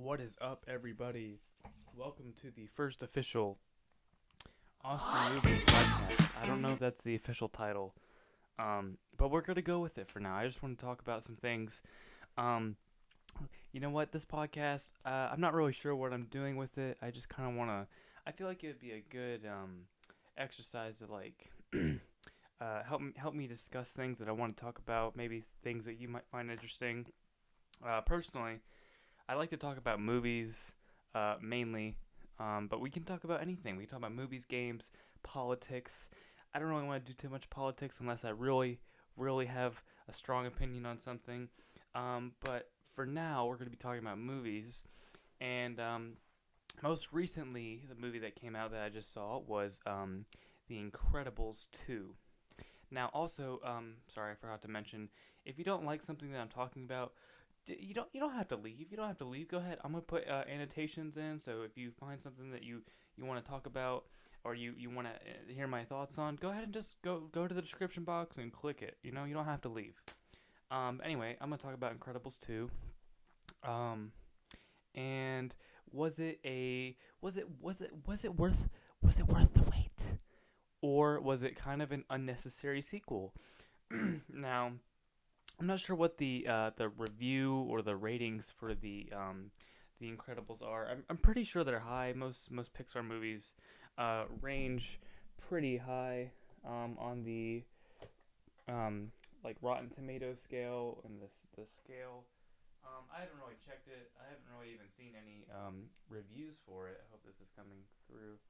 What is up, everybody? Welcome to the first official Austin Movies Podcast. I don't know if that's the official title, but we're going to go with it for now. I just want to talk about some things. Um, you know what? This podcast, I'm not really sure what I'm doing with it. I just kind of want to, I feel like it would be a good exercise to help me discuss things that I want to talk about, maybe things that you might find interesting. Personally, I like to talk about movies mainly, but we can talk about anything. We can talk about movies, games, politics. I don't really want to do too much politics unless I really, really have a strong opinion on something. But for now, we're going to be talking about movies. And most recently, the movie that came out that I just saw was The Incredibles 2. Now, also, sorry, I forgot to mention, if you don't like something that I'm talking about, you don't have to leave. You don't have to leave. Go ahead. I'm gonna put annotations in. So if you find something that you want to talk about or you want to hear my thoughts on, go ahead and just go to the description box and click it. You don't have to leave. Anyway, I'm gonna talk about Incredibles 2. And was it worth the wait, or was it kind of an unnecessary sequel? Now, I'm not sure what the review or the ratings for the Incredibles are. I'm pretty sure they're high. Most Pixar movies range pretty high on the like Rotten Tomatoes scale and the scale. I haven't really checked it. I haven't really even seen any reviews for it. I hope this is coming through.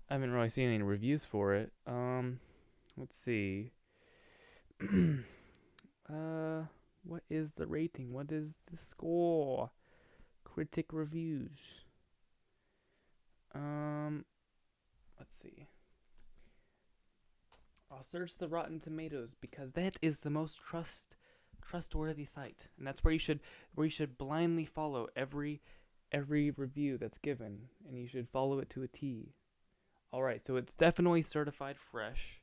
I haven't really seen any reviews for it. Let's see. What is the rating? What is the score? Critic reviews. Let's see. I'll search the Rotten Tomatoes because that is the most trustworthy site, and that's where you should blindly follow every review that's given, and you should follow it to a T. All right, so it's definitely certified fresh.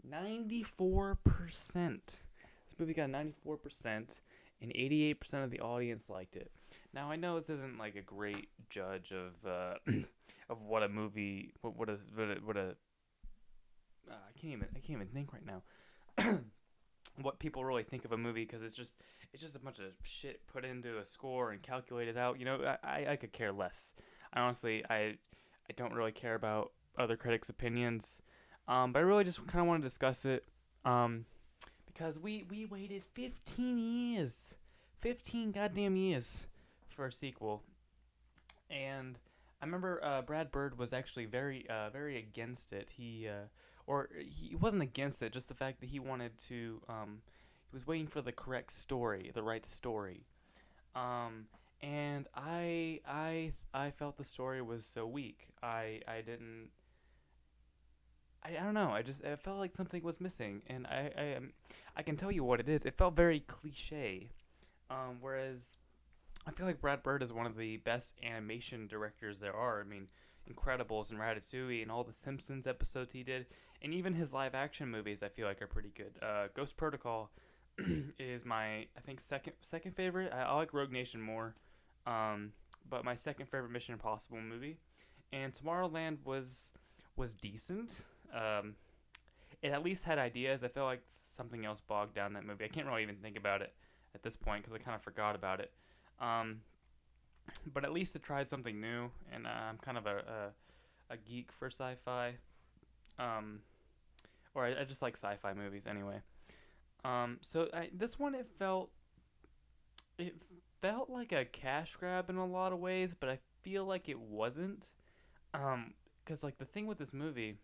94%. This movie got 94%, and 88% of the audience liked it. Now I know this isn't like a great judge of of what a movie, what a I can't even think right now. What people really think of a movie, because it's just a bunch of shit put into a score and calculated out. I could care less. I don't really care about other critics' opinions. But I really just kind of want to discuss it, because we waited 15 goddamn years for a sequel, and I remember Brad Bird was actually very against it. He wasn't against it, just the fact that he wanted to, he was waiting for the correct story, the right story, and I felt the story was so weak. I don't know. I felt like something was missing, and I can tell you what it is. It felt very cliche, whereas I feel like Brad Bird is one of the best animation directors there are. I mean, Incredibles and Ratatouille and all the Simpsons episodes he did, and even his live action movies I feel like are pretty good. Ghost Protocol is my, I think, second favorite. I like Rogue Nation more, but my second favorite Mission Impossible movie. And Tomorrowland was decent. It at least had ideas. I felt like something else bogged down that movie. I can't really even think about it at this point because I kind of forgot about it. But at least it tried something new, and I'm kind of a geek for sci-fi. Or I just like sci-fi movies anyway. This one, it felt like a cash grab in a lot of ways, but I feel like it wasn't. Because like the thing with this movie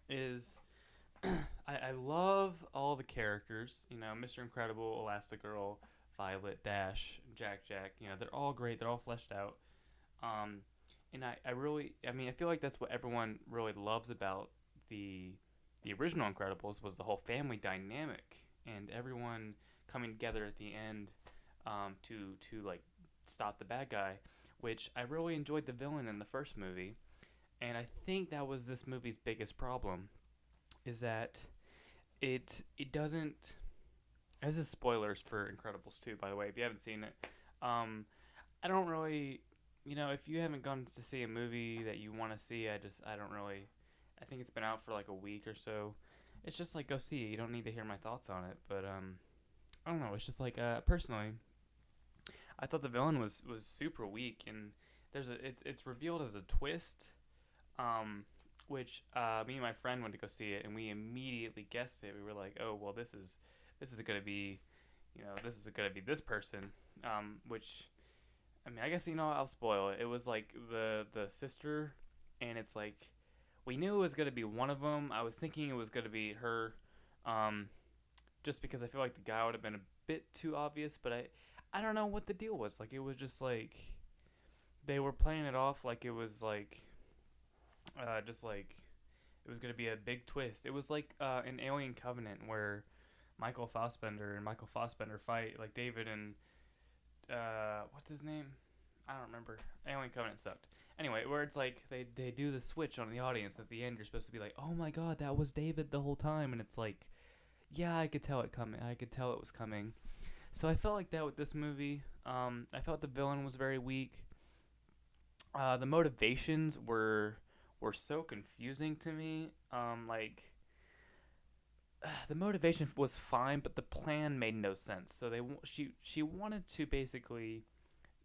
is I love all the characters. Mr. Incredible, Elastigirl, Violet, Dash, Jack. They're all great. They're all fleshed out. And I feel like that's what everyone really loves about the original Incredibles, was the whole family dynamic and everyone coming together at the end to like stop the bad guy, which I really enjoyed the villain in the first movie. And I think that was this movie's biggest problem, is that it doesn't. This is spoilers for Incredibles 2, by the way, if you haven't seen it. I don't really, if you haven't gone to see a movie that you want to see, I don't really, I think it's been out for like a week or so. It's just like, go see it. You don't need to hear my thoughts on it, but I don't know. It's just like, personally, I thought the villain was super weak, and it's revealed as a twist, um, which me and my friend went to go see it, and we immediately guessed it. We were like, oh well, this is gonna be, this is gonna be this person, which I mean, I guess I'll spoil it. It was like the sister, and it's like we knew it was gonna be one of them. I was thinking it was gonna be her, um, just because I feel like the guy would have been a bit too obvious. But I don't know what the deal was. Like it was just like they were playing it off like it was like, just like it was gonna be a big twist. It was like an Alien Covenant where Michael Fassbender fight like David and what's his name? I don't remember. Alien Covenant sucked. Anyway, where it's like they do the switch on the audience at the end. You're supposed to be like, oh my god, that was David the whole time, and it's like, yeah, I could tell it coming. I could tell it was coming. So I felt like that with this movie. I felt the villain was very weak. The motivations were so confusing to me. Like the motivation was fine, but the plan made no sense. So she wanted to basically,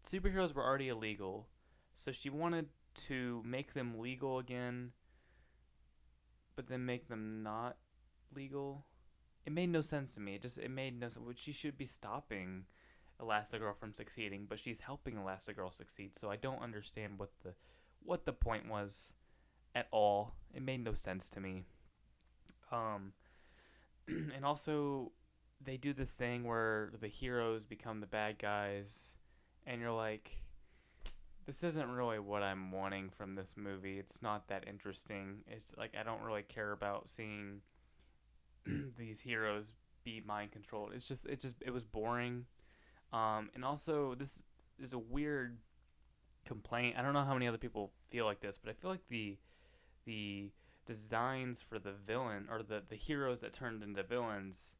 superheroes were already illegal, so she wanted to make them legal again, but then make them not legal. It made no sense to me. It made no sense. She should be stopping Elastigirl from succeeding, but she's helping Elastigirl succeed. So I don't understand what the point was at all. It made no sense to me. And also they do this thing where the heroes become the bad guys, and you're like, this isn't really what I'm wanting from this movie. It's not that interesting. It's like I don't really care about seeing these heroes be mind controlled. It was boring. And also this is a weird complaint. I don't know how many other people feel like this, but I feel like the designs for the villain or the heroes that turned into villains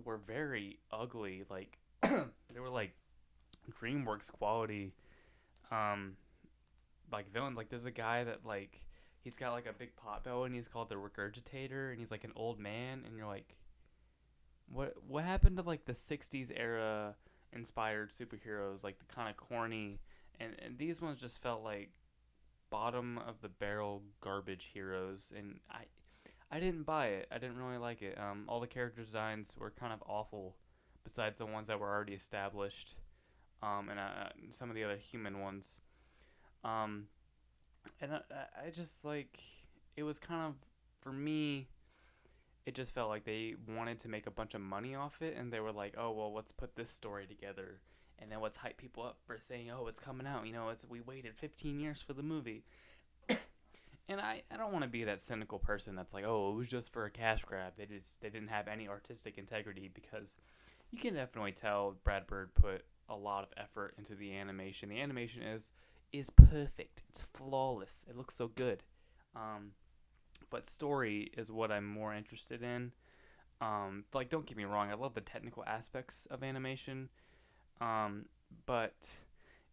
were very ugly. Like they were like DreamWorks quality, like villains. Like there's a guy that like he's got like a big pot belly and he's called the Regurgitator, and he's like an old man, and you're like, what happened to like the '60s era inspired superheroes, like the kind of corny, and these ones just felt like bottom of the barrel garbage heroes, and I didn't buy it. I didn't really like it. All the character designs were kind of awful, besides the ones that were already established, and some of the other human ones. And I just like, it was kind of, for me, it just felt like they wanted to make a bunch of money off it, and they were like, oh well, let's put this story together, and then let's hype people up for saying, oh, it's coming out. We waited 15 years for the movie. And I don't want to be that cynical person that's like, oh, it was just for a cash grab. They didn't have any artistic integrity, because you can definitely tell Brad Bird put a lot of effort into the animation. The animation is perfect. It's flawless. It looks so good. But story is what I'm more interested in. Like, don't get me wrong, I love the technical aspects of animation. But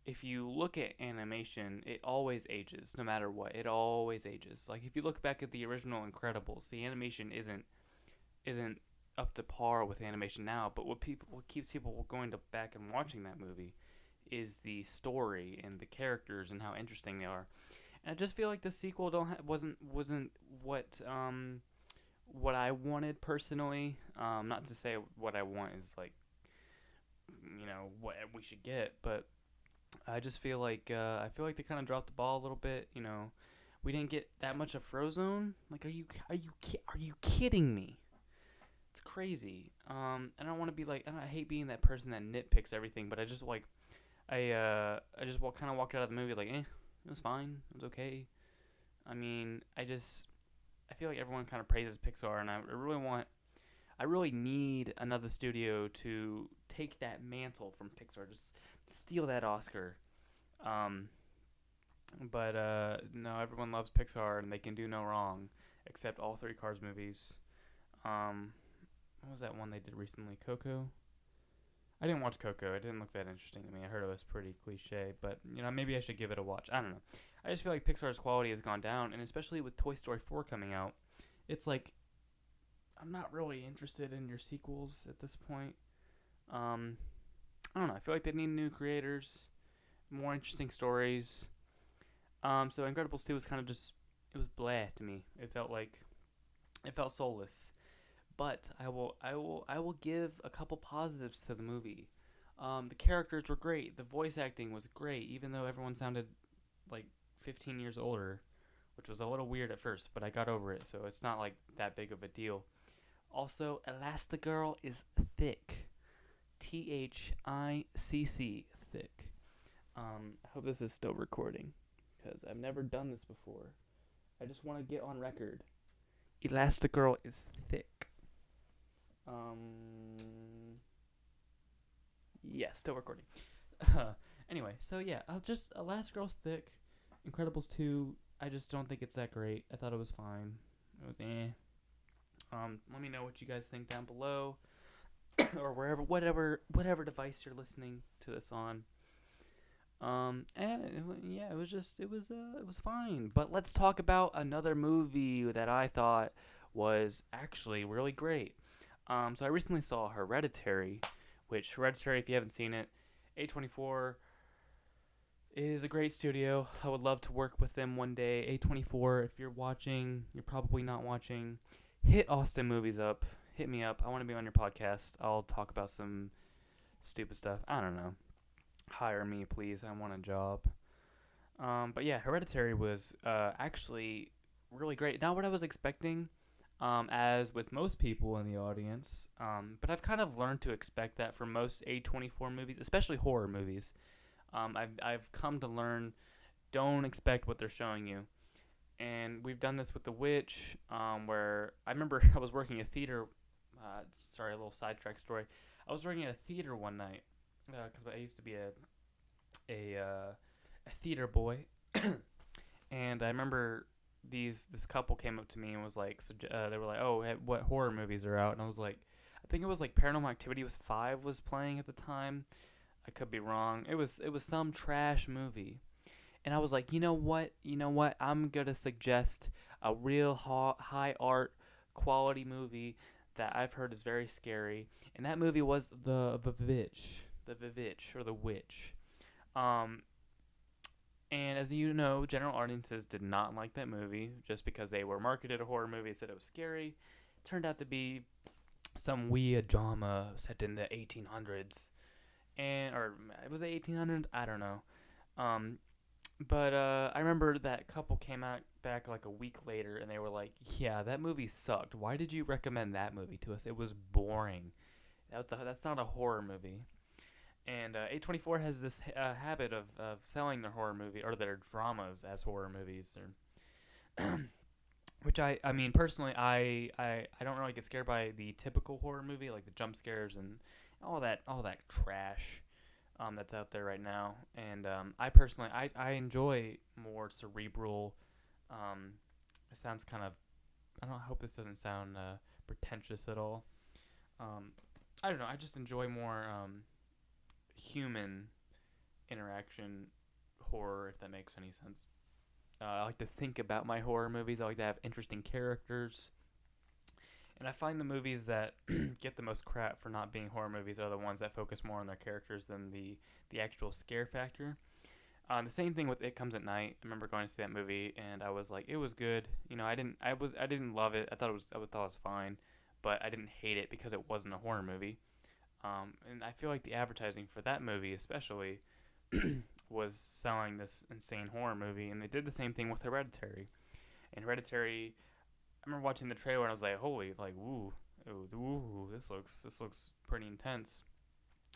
if you look at animation, it always ages, no matter what. It always ages. Like if you look back at the original Incredibles, the animation isn't up to par with animation now. But what keeps people going back and watching that movie is the story and the characters and how interesting they are. And I just feel like the sequel wasn't what I wanted personally. Not to say what I want is like, what we should get, but I just feel like they kind of dropped the ball a little bit. We didn't get that much of Frozone. Like, are you kidding me? It's crazy. I don't want to be like, I hate being that person that nitpicks everything, but I just like, I just kind of walked out of the movie like, it was fine, it was okay. I mean, I feel like everyone kind of praises Pixar, and I really need another studio to take that mantle from Pixar, just steal that Oscar. But no, everyone loves Pixar, and they can do no wrong, except all three Cars movies. What was that one they did recently? Coco? I didn't watch Coco. It didn't look that interesting to me. I heard it was pretty cliche, but maybe I should give it a watch. I don't know. I just feel like Pixar's quality has gone down, and especially with Toy Story 4 coming out, it's like I'm not really interested in your sequels at this point. I don't know. I feel like they need new creators, more interesting stories. So Incredibles 2 was kind of it was blah to me. It felt soulless. But I will give a couple positives to the movie. The characters were great. The voice acting was great, even though everyone sounded like 15 years older, which was a little weird at first, but I got over it, so it's not like that big of a deal. Also, Elastigirl is thick. THICC, thick. I hope this is still recording, because I've never done this before. I just want to get on record. Elastigirl is thick. Yeah, still recording. Anyway, so yeah, Elastigirl's thick. Incredibles 2, I just don't think it's that great. I thought it was fine. It was let me know what you guys think down below, or whatever device you're listening to this on. Yeah, it was fine. But let's talk about another movie that I thought was actually really great. So I recently saw Hereditary, which Hereditary, if you haven't seen it, A24 is a great studio. I would love to work with them one day. A24, if you're watching, you're probably not watching, hit Austin Movies up. Hit me up. I want to be on your podcast. I'll talk about some stupid stuff. I don't know. Hire me, please. I want a job. But yeah, Hereditary was actually really great. Not what I was expecting, as with most people in the audience. But I've kind of learned to expect that for most A24 movies, especially horror movies. I've come to learn, don't expect what they're showing you. And we've done this with The Witch, where I remember I was working a theater. Sorry, a little sidetrack story. I was working at a theater one night because I used to be a theater boy, and I remember this couple came up to me and was like, they were like, "Oh, what horror movies are out?" And I was like, I think it was like Paranormal Activity 5 was playing at the time. I could be wrong. It was some trash movie. And I was like, you know what? I'm going to suggest a real high art quality movie that I've heard is very scary. And that movie was The Witch. Or The Witch. And as you know, general audiences did not like that movie just because they were marketed a horror movie and said it was scary. It turned out to be some weird drama set in the 1800s. Or was it 1800s? I don't know. But I remember that couple came back like a week later, and they were like, "Yeah, that movie sucked. Why did you recommend that movie to us? It was boring. That's not a horror movie." And A24 has this habit of selling their horror movie or their dramas as horror movies, or which I mean personally, I don't really get scared by the typical horror movie, like the jump scares and all that trash that's out there right now. And I personally I enjoy more cerebral. It sounds kind of, I hope this doesn't sound pretentious at all. I don't know. I just enjoy more human interaction horror, if that makes any sense. I like to think about my horror movies. I like to have interesting characters. And I find the movies that get the most crap for not being horror movies are the ones that focus more on their characters than the actual scare factor. The same thing with It Comes at Night. I remember going to see that movie, and I was like, it was good. I didn't love it. I thought it was fine, but I didn't hate it because it wasn't a horror movie. And I feel like the advertising for that movie, especially, was selling this insane horror movie, and they did the same thing with Hereditary. And Hereditary, I remember watching the trailer and I was like, holy, like, ooh, this looks pretty intense.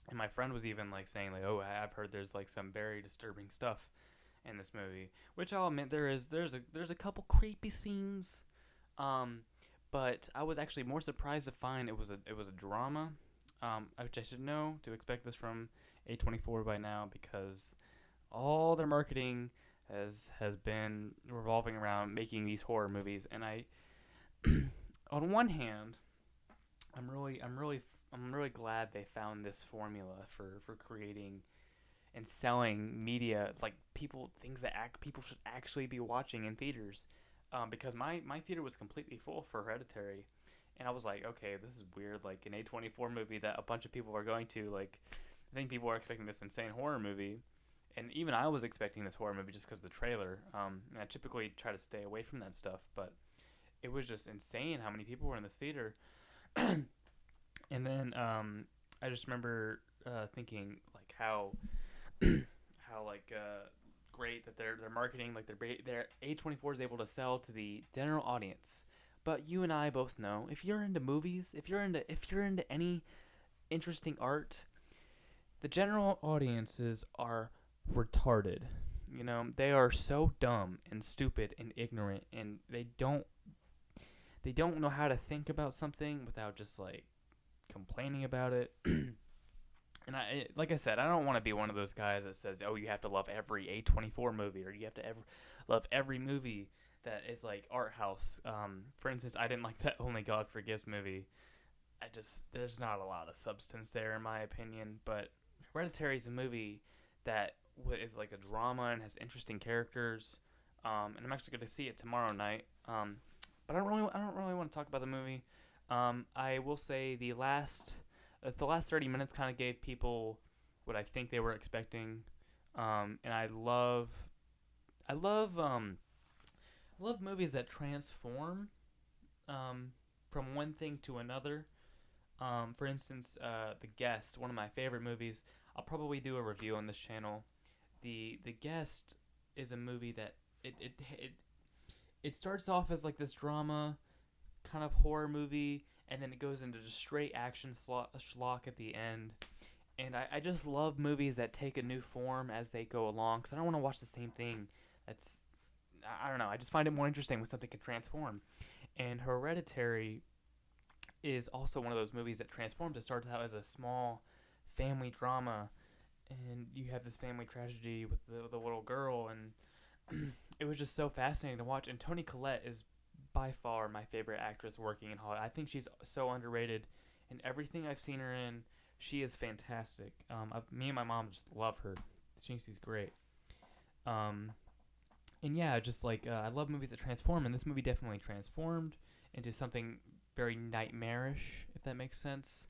And my friend was even like saying like, oh, I've heard there's like some very disturbing stuff in this movie, which I'll admit there's a couple creepy scenes, but I was actually more surprised to find it was a drama, which I should know to expect this from A24 by now, because all their marketing has been revolving around making these horror movies. And I on one hand, I'm really I'm really glad they found this formula for creating and selling media, like things that people should actually be watching in theaters. Because my theater was completely full for Hereditary, and I was like, okay, this is weird. Like an A24 movie that a bunch of people are going to. Like, I think people are expecting this insane horror movie, and even I was expecting this horror movie just because of the trailer. And I typically try to stay away from that stuff, but it was just insane how many people were in this theater. And then I just remember thinking like how like great that they're marketing, like their A24 is able to sell to the general audience. But you and I both know, if you're into movies, if you're into any interesting art, the general audiences are retarded. You know, they are so dumb and stupid and ignorant, and they don't know how to think about something without just like complaining about it. And like I said, I don't want to be one of those guys that says, "Oh, you have to love every A24 movie, or you have to love every movie that is like art house." For instance, I didn't like that Only God Forgives movie. There's not a lot of substance there in my opinion. But Hereditary is a movie that is like a drama and has interesting characters. And I'm actually going to see it tomorrow night. But I don't really want to talk about the movie. I will say the last 30 minutes kind of gave people what I think they were expecting, and I love movies that transform from one thing to another. For instance, The Guest, one of my favorite movies. I'll probably do a review on this channel. The Guest is a movie that it starts off as like this drama kind of horror movie, and then it goes into just straight action schlock at the end. And I just love movies that take a new form as they go along, because I don't want to watch the same thing. I don't know, I just find it more interesting when something can transform. And Hereditary is also one of those movies that transforms. It starts out as a small family drama, and you have this family tragedy with the little girl, and it was just so fascinating to watch. And Toni Collette is by far my favorite actress working in Hollywood. I think she's so underrated. In everything I've seen her in, she is fantastic. Me and my mom just love her. She's great. And yeah, just like I love movies that transform, and this movie definitely transformed into something very nightmarish, if that makes sense.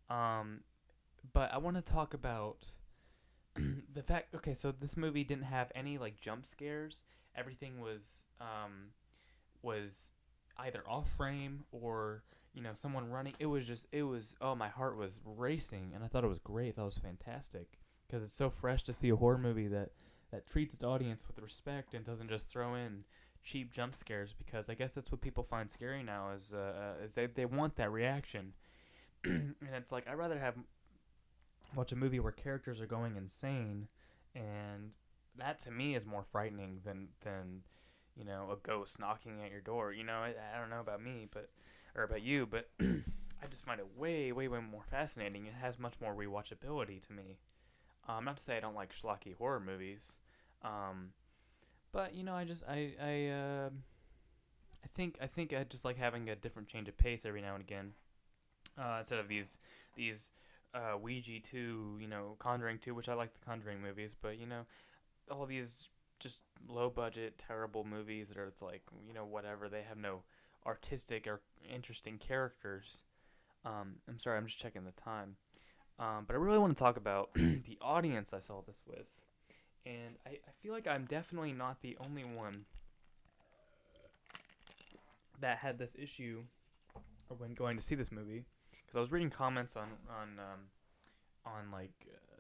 But I want to talk about the fact. Okay, so this movie didn't have any like jump scares. Everything was either off frame or someone running. It was oh, my heart was racing, and I thought it was great. I thought it was fantastic because it's so fresh to see a horror movie that treats its audience with respect and doesn't just throw in cheap jump scares, because I guess that's what people find scary now is they want that reaction. And it's like I'd rather watch a movie where characters are going insane, and that to me is more frightening than a ghost knocking at your door. I don't know about me, or about you, but I just find it way, way, way more fascinating. It has much more rewatchability to me. Not to say I don't like schlocky horror movies, but I think I just like having a different change of pace every now and again, instead of these Ouija 2, Conjuring 2, which I like the Conjuring movies, but all these just low budget terrible movies that are, it's like, whatever, they have no artistic or interesting characters. I'm sorry, I'm just checking the time. But I really want to talk about the audience I saw this with. And I feel like I'm definitely not the only one that had this issue when going to see this movie. Because I was reading comments on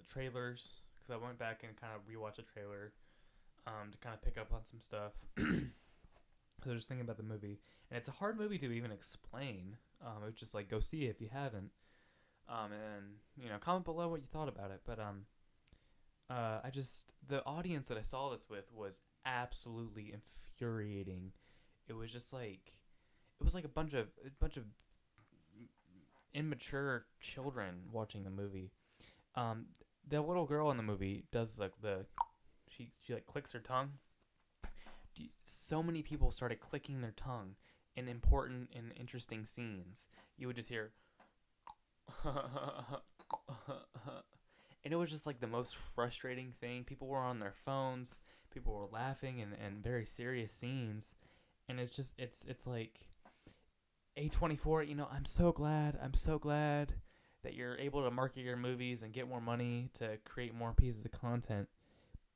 trailers, because I went back and kind of rewatched a trailer to kind of pick up on some stuff. So I was just thinking about the movie. And it's a hard movie to even explain. It's just like, go see it if you haven't. And comment below what you thought about it. But the audience that I saw this with was absolutely infuriating. It was just like, a bunch of immature children watching the movie. The little girl in the movie does like she like clicks her tongue. So many people started clicking their tongue in important and interesting scenes. You would just hear And it was just like the most frustrating thing. People were on their phones. People were laughing and very serious scenes. And it's like A24, I'm so glad that you're able to market your movies and get more money to create more pieces of content.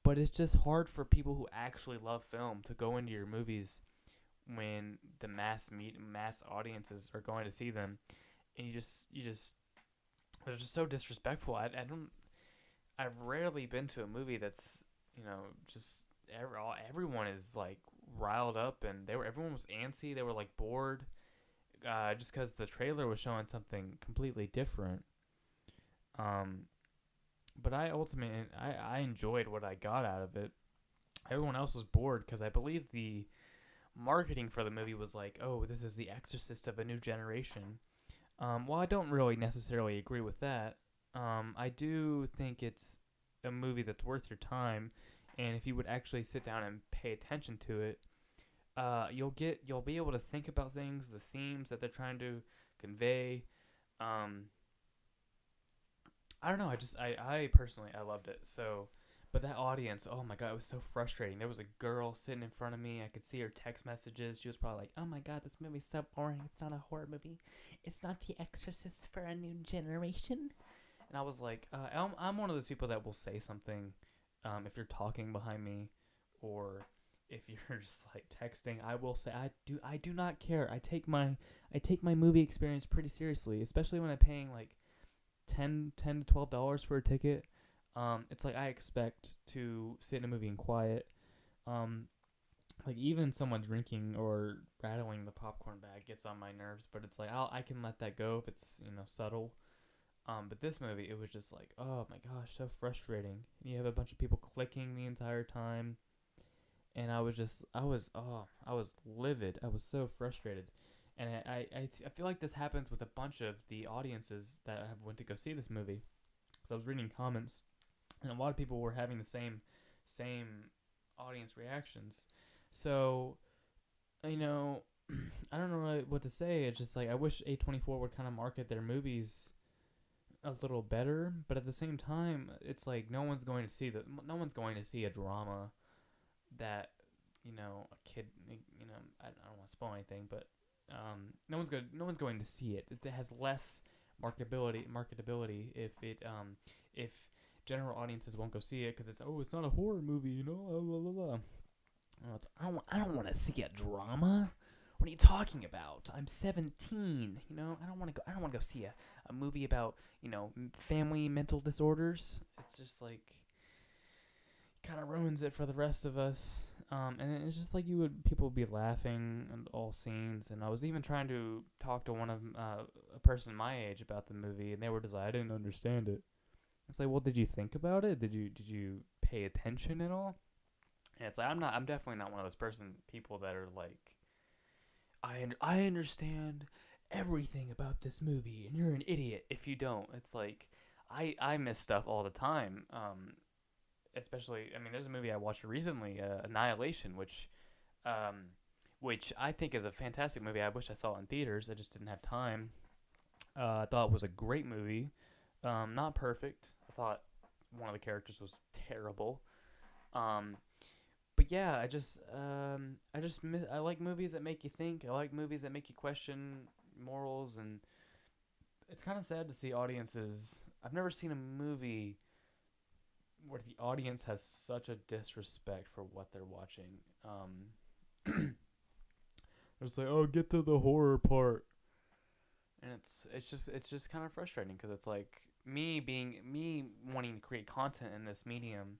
But it's just hard for people who actually love film to go into your movies when the mass audiences are going to see them, and you just they're just so disrespectful. I've rarely been to a movie that's just everyone is like riled up, and everyone was antsy. They were like bored, just because the trailer was showing something completely different. But I ultimately I enjoyed what I got out of it. Everyone else was bored because I believe the marketing for the movie was like, oh, this is the Exorcist of a new generation. Well, I don't really necessarily agree with that. I do think it's a movie that's worth your time, and if you would actually sit down and pay attention to it, you'll be able to think about things, the themes that they're trying to convey. I don't know. I personally I loved it. So, but that audience, oh my god, it was so frustrating. There was a girl sitting in front of me. I could see her text messages. She was probably like, "Oh my god, this movie's so boring. It's not a horror movie. It's not The Exorcist for a new generation." And I was like, I'm one of those people that will say something, if you're talking behind me, or if you're just like texting. I will say I do not care. I take my movie experience pretty seriously, especially when I'm paying like $10 to $12 for a ticket. It's like I expect to sit in a movie in quiet. Like even someone drinking or rattling the popcorn bag gets on my nerves, but it's like I can let that go if it's subtle. But this movie, it was just like, oh my gosh, so frustrating. You have a bunch of people clicking the entire time, and I was livid. I was so frustrated. And I feel like this happens with a bunch of the audiences that have went to go see this movie. So I was reading comments, and a lot of people were having the same audience reactions. So, I don't know really what to say. It's just like I wish A24 would kind of market their movies a little better, but at the same time, it's like no one's going to see a drama that a kid I don't want to spoil anything, but no one's going to see it. It has less marketability if general audiences won't go see it because it's not a horror movie, blah, blah, blah. I don't want to see a drama. What are you talking about? I'm 17. I don't want to go see a movie about family mental disorders. It's just like kind of ruins it for the rest of us. And it's just like people would be laughing at all scenes. And I was even trying to talk to a person my age about the movie, and they were just like, I didn't understand it. It's like, well, did you think about it? Did you pay attention at all? And it's like I'm definitely not one of those people that are like, I understand everything about this movie, and you're an idiot if you don't. It's like I miss stuff all the time. Especially, there's a movie I watched recently, Annihilation, which I think is a fantastic movie. I wish I saw it in theaters. I just didn't have time. I thought it was a great movie. Not perfect. I thought one of the characters was terrible. But yeah, I like movies that make you think. I like movies that make you question morals, and it's kind of sad to see audiences. I've never seen a movie where the audience has such a disrespect for what they're watching. It's like, oh, get to the horror part, and it's just kind of frustrating because it's like me wanting to create content in this medium.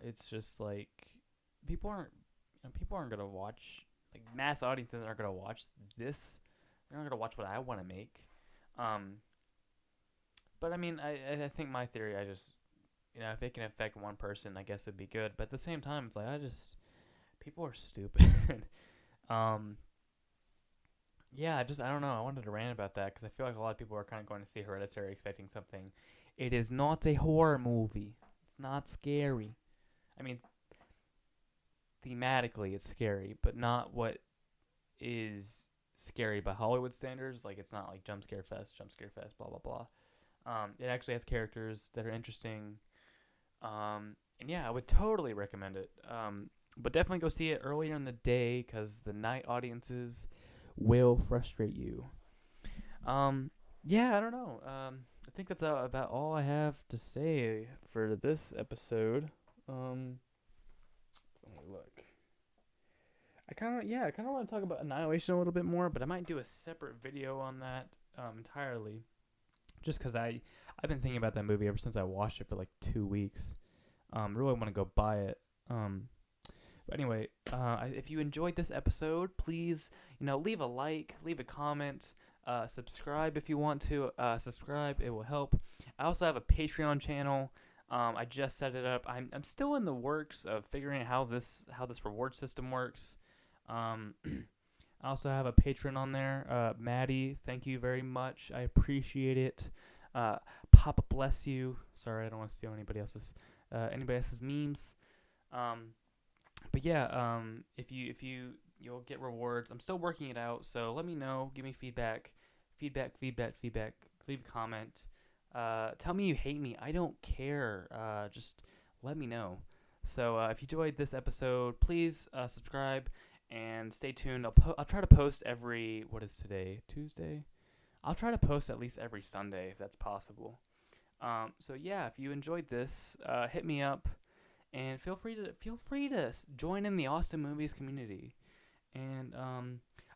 It's just like people aren't gonna watch, like mass audiences aren't gonna watch this. They're not gonna watch what I want to make. But I think my theory, if it can affect one person, I guess it'd be good. But at the same time, it's like people are stupid. Yeah, I don't know. I wanted to rant about that because I feel like a lot of people are kind of going to see Hereditary expecting something. It is not a horror movie. It's not scary. Thematically it's scary, but not what is scary by Hollywood standards. Like, it's not like jump scare fest, blah blah blah. It actually has characters that are interesting. And yeah, I would totally recommend it. But definitely go see it earlier in the day because the night audiences will frustrate you. Yeah, I don't know. I think that's about all I have to say for this episode. Let me look. I kind of want to talk about Annihilation a little bit more, but I might do a separate video on that entirely. Just because I've been thinking about that movie ever since I watched it for like 2 weeks. Really want to go buy it. But anyway, if you enjoyed this episode, please, leave a like, leave a comment, subscribe if you want to. Subscribe, it will help. I also have a Patreon channel. I just set it up. I'm still in the works of figuring out how this reward system works. I also have a patron on there, Maddie. Thank you very much. I appreciate it. Papa bless you. Sorry, I don't want to steal anybody else's memes. But yeah, if you'll get rewards. I'm still working it out, so let me know. Give me feedback. Leave a comment. Tell me you hate me. I don't care. Just let me know. So if you enjoyed this episode, please subscribe and stay tuned. I'll try to post every, what is today? Tuesday? I'll try to post at least every Sunday if that's possible. So yeah, if you enjoyed this, hit me up and feel free to join in the Austin Movies community. And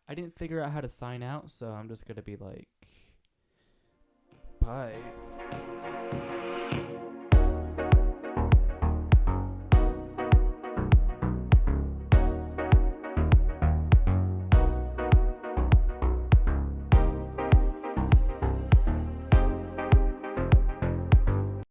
I didn't figure out how to sign out, so I'm just gonna be like, bye.